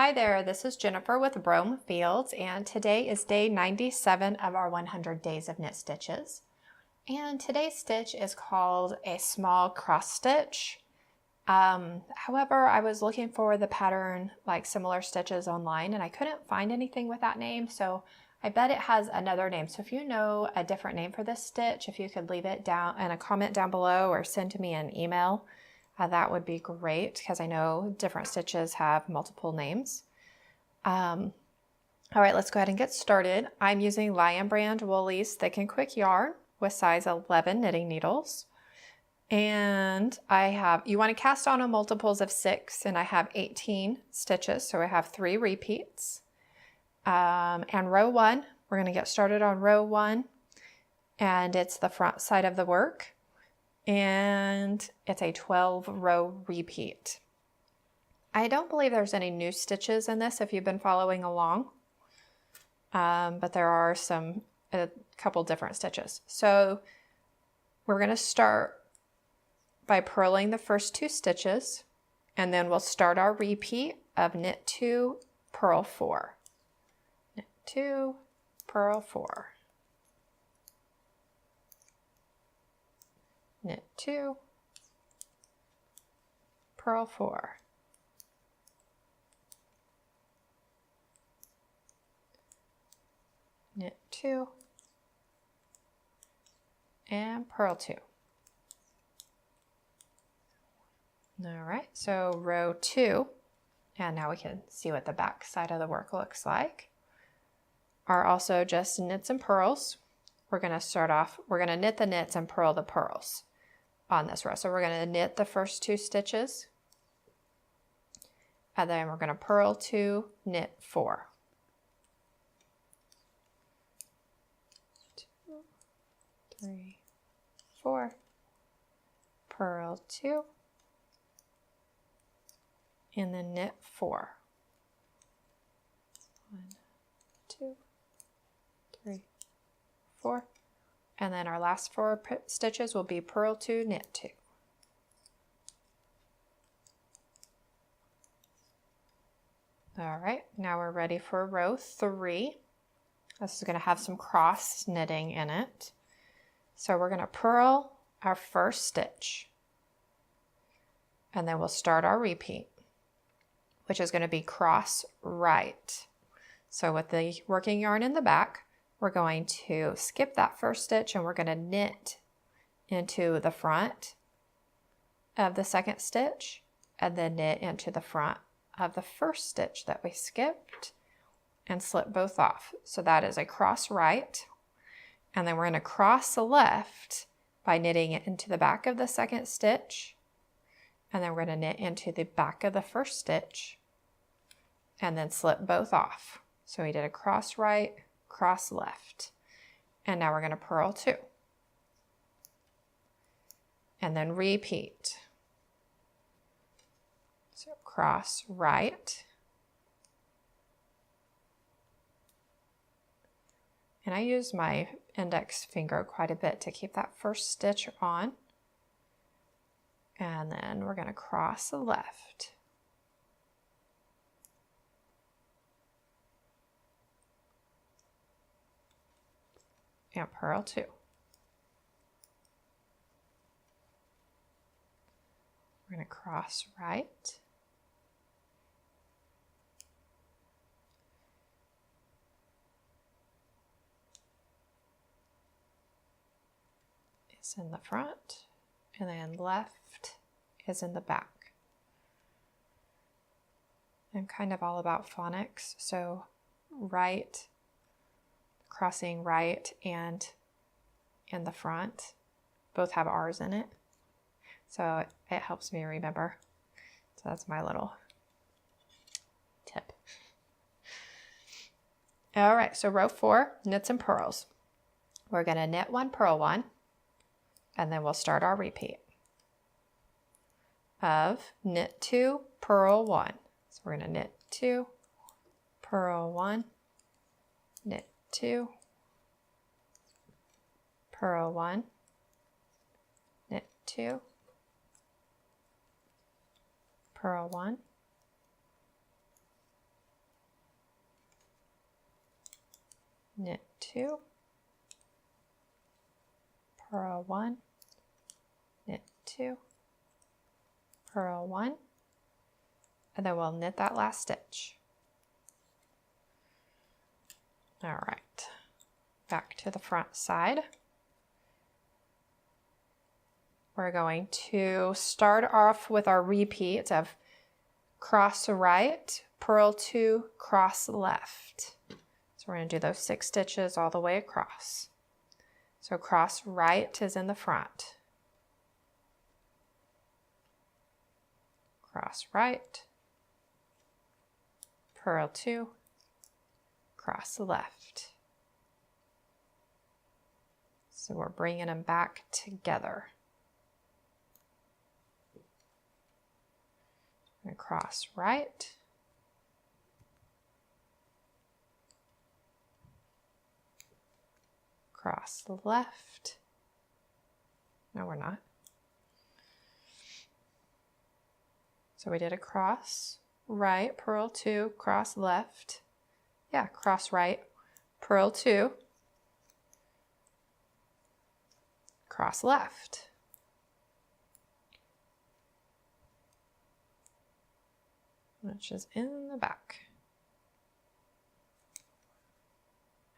Hi there, this is Jennifer with Brome Fields, and today is day 97 of our 100 days of knit stitches. And today's stitch is called a small cross stitch. However, I was looking for the pattern like similar stitches online and I couldn't find anything with that name, so I bet it has another name. So if you know a different name for this stitch, if you could leave it down in a comment down below or send me an email, that would be great because I know different stitches have multiple names. All right, let's go ahead and get started. I'm using Lion Brand Woolies Thick and Quick yarn with size 11 knitting needles. And you want to cast on a multiples of 6, and I have 18 stitches, so I have 3 repeats. And row 1, we're going to get started on row 1, and it's the front side of the work, and it's a 12 row repeat. I don't believe there's any new stitches in this if you've been following along, but there are a couple different stitches. So we're going to start by purling the first 2 stitches, and then we'll start our repeat of knit 2, purl 4. Knit 2, purl 4. Knit 2, purl 4. Knit 2, and purl 2. All right, so row 2, and now we can see what the back side of the work looks like, are also just knits and purls. We're going to start off, we're going to knit the knits and purl the purls on this row. So we're going to knit the first 2 stitches, and then we're going to purl 2, knit 4. 2, 3, 4, purl 2, and then knit 4. 1, 2, 3, 4. And then our last 4 stitches will be purl 2, knit 2. All right, now we're ready for row 3. This is going to have some cross knitting in it. So we're going to purl our first stitch, and then we'll start our repeat, which is going to be cross right. So with the working yarn in the back, we're going to skip that first stitch and we're going to knit into the front of the second stitch and then knit into the front of the first stitch that we skipped and slip both off. So that is a cross right, and then we're going to cross left by knitting it into the back of the second stitch, and then we're going to knit into the back of the first stitch and then slip both off. So we did a cross right, cross left, and now we're going to purl 2 and then repeat. So cross right, and I use my index finger quite a bit to keep that first stitch on, and then we're going to cross left. And purl 2. We're going to cross right. Is in the front, and then left is in the back. I'm kind of all about phonics, so right, crossing right and in the front both have R's in it, so it helps me remember. So that's my little tip. All right, so row 4, knits and purls. We're going to knit 1, purl 1, and then we'll start our repeat of knit 2, purl 1. So we're going to knit 2, purl 1, knit 2, purl 1, knit 2, purl 1, knit 2, purl 1, knit 2, purl 1, and then we'll knit that last stitch. All right, back to the front side. We're going to start off with our repeat of cross right, purl 2, cross left. So we're going to do those 6 stitches all the way across. So cross right is in the front. Cross right, purl 2, cross left. So we're bringing them back together. And cross right, cross left. No, we're not. So we did a cross right, purl 2, cross left. Yeah, cross right, purl 2, cross left. Which is in the back.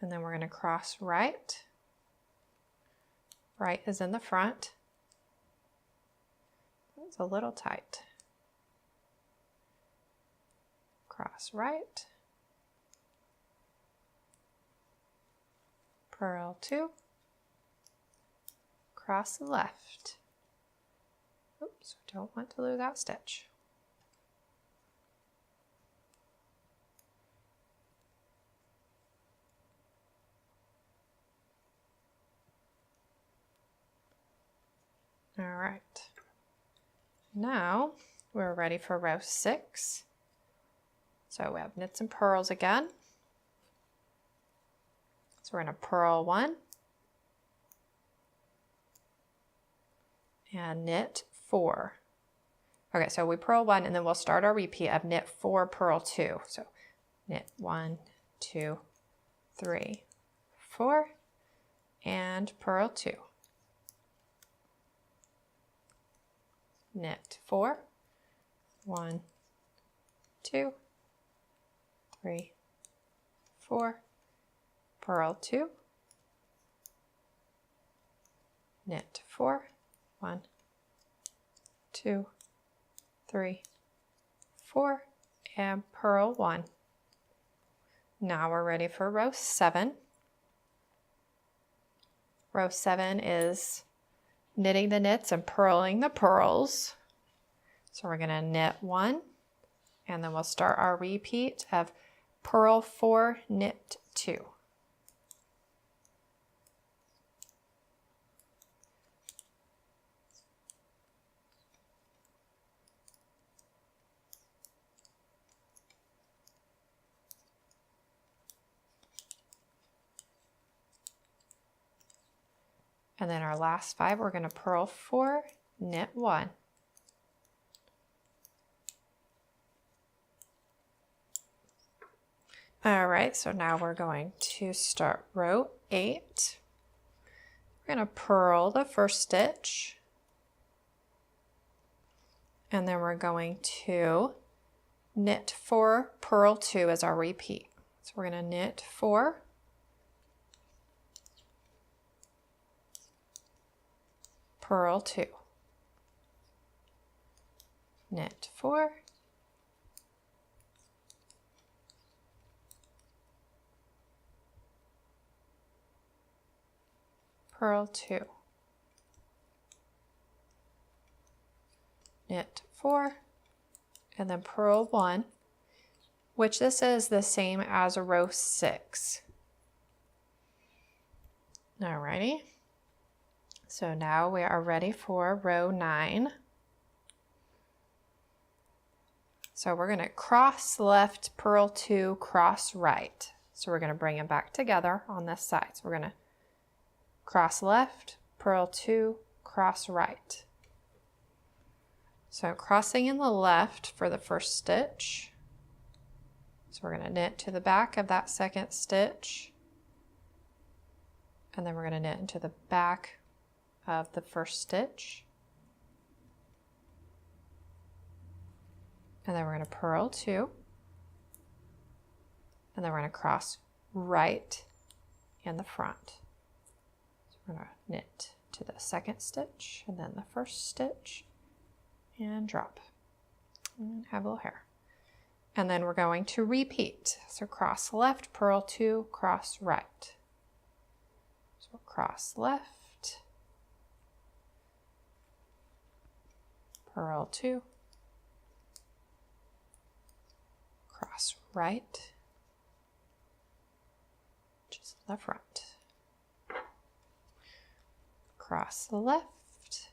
And then we're going to cross right. Right is in the front. It's a little tight. Cross right. Purl 2. Cross left. Oops, don't want to lose that stitch. All right, now we're ready for row 6. So we have knits and purls again. So we're going to purl 1 and knit 4. Okay, so we purl 1 and then we'll start our repeat of knit 4, purl 2. So knit 1, 2, 3, 4, and purl 2. Knit 4, 1, 2, 3, 4, purl 2, knit 4, 1, 2, 3, 4, and purl 1. Now we're ready for row 7. Row 7 is knitting the knits and purling the purls. So we're going to knit 1 and then we'll start our repeat of purl 4, knit 2. And then our last 5, we're going to purl 4, knit 1. All right, so now we're going to start row 8. We're going to purl the first stitch. And then we're going to knit 4, purl 2 as our repeat. So we're going to knit 4, purl 2, knit 4, purl 2, knit 4, and then purl 1, which this is the same as row 6. Alrighty. So now we are ready for row 9. So we're going to cross left, purl 2, cross right. So we're going to bring them back together on this side. So we're going to cross left, purl 2, cross right. So crossing in the left for the first stitch. So we're going to knit to the back of that second stitch, and then we're going to knit into the back of the first stitch, and then we're going to purl 2, and then we're going to cross right in the front. So we're going to knit to the second stitch and then the first stitch and drop and have a little hair. And then we're going to repeat. So cross left, purl 2, cross right. So cross left, purl 2, cross right, which is the front, cross left,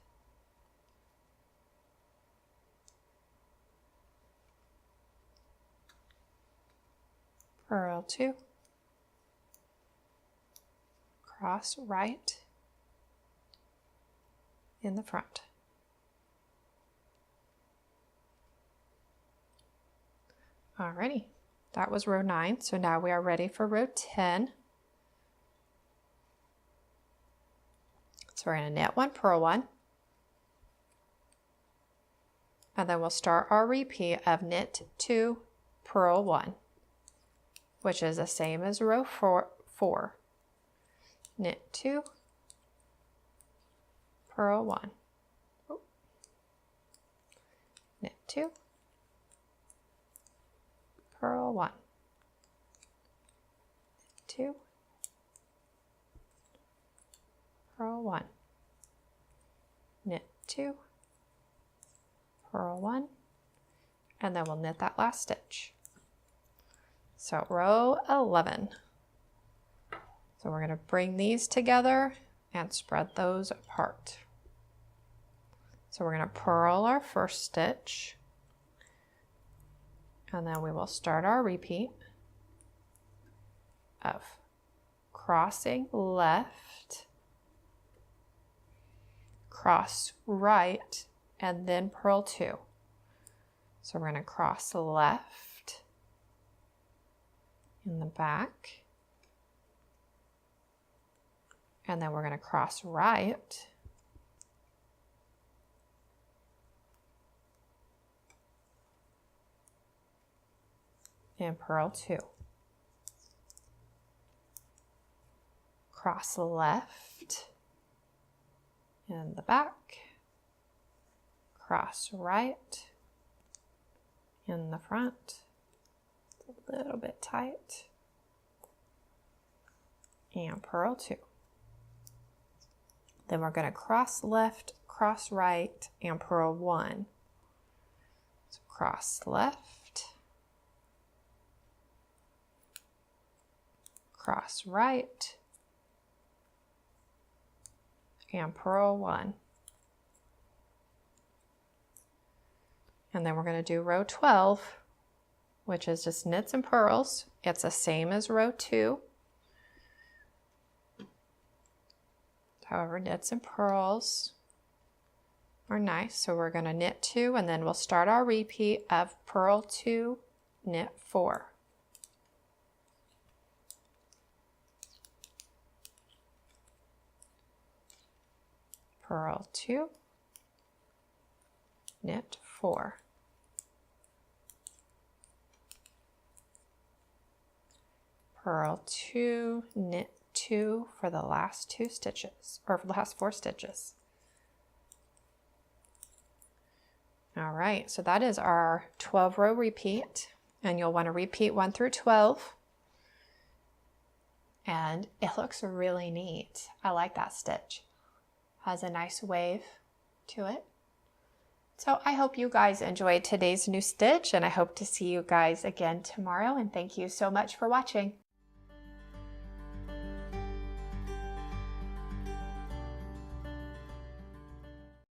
purl 2, cross right in the front. Alrighty, that was row 9, so now we are ready for row 10. So we're going to knit 1, purl 1, and then we'll start our repeat of knit 2, purl 1, which is the same as row 4. Knit 2, purl 1, knit 2, purl 1, 2, purl 1, knit 2, purl 1, and then we'll knit that last stitch. So row 11. So we're going to bring these together and spread those apart. So we're going to purl our first stitch, and then we will start our repeat of crossing left, cross right, and then purl 2. So we're going to cross left in the back, and then we're going to cross right, and purl 2. Cross left in the back, cross right in the front, a little bit tight, and purl 2. Then we're going to cross left, cross right, and purl 1. So cross left, cross right, and purl 1. And then we're going to do row 12, which is just knits and purls. It's the same as row 2. However, knits and purls are nice. So we're going to knit 2, and then we'll start our repeat of purl 2, knit 4. Purl 2, knit 4. Purl 2, knit 2 for the last 2 stitches, or for the last 4 stitches. All right, so that is our 12 row repeat, and you'll want to repeat 1 through 12. And it looks really neat. I like that stitch. Has a nice wave to it. So I hope you guys enjoyed today's new stitch, and I hope to see you guys again tomorrow, and thank you so much for watching.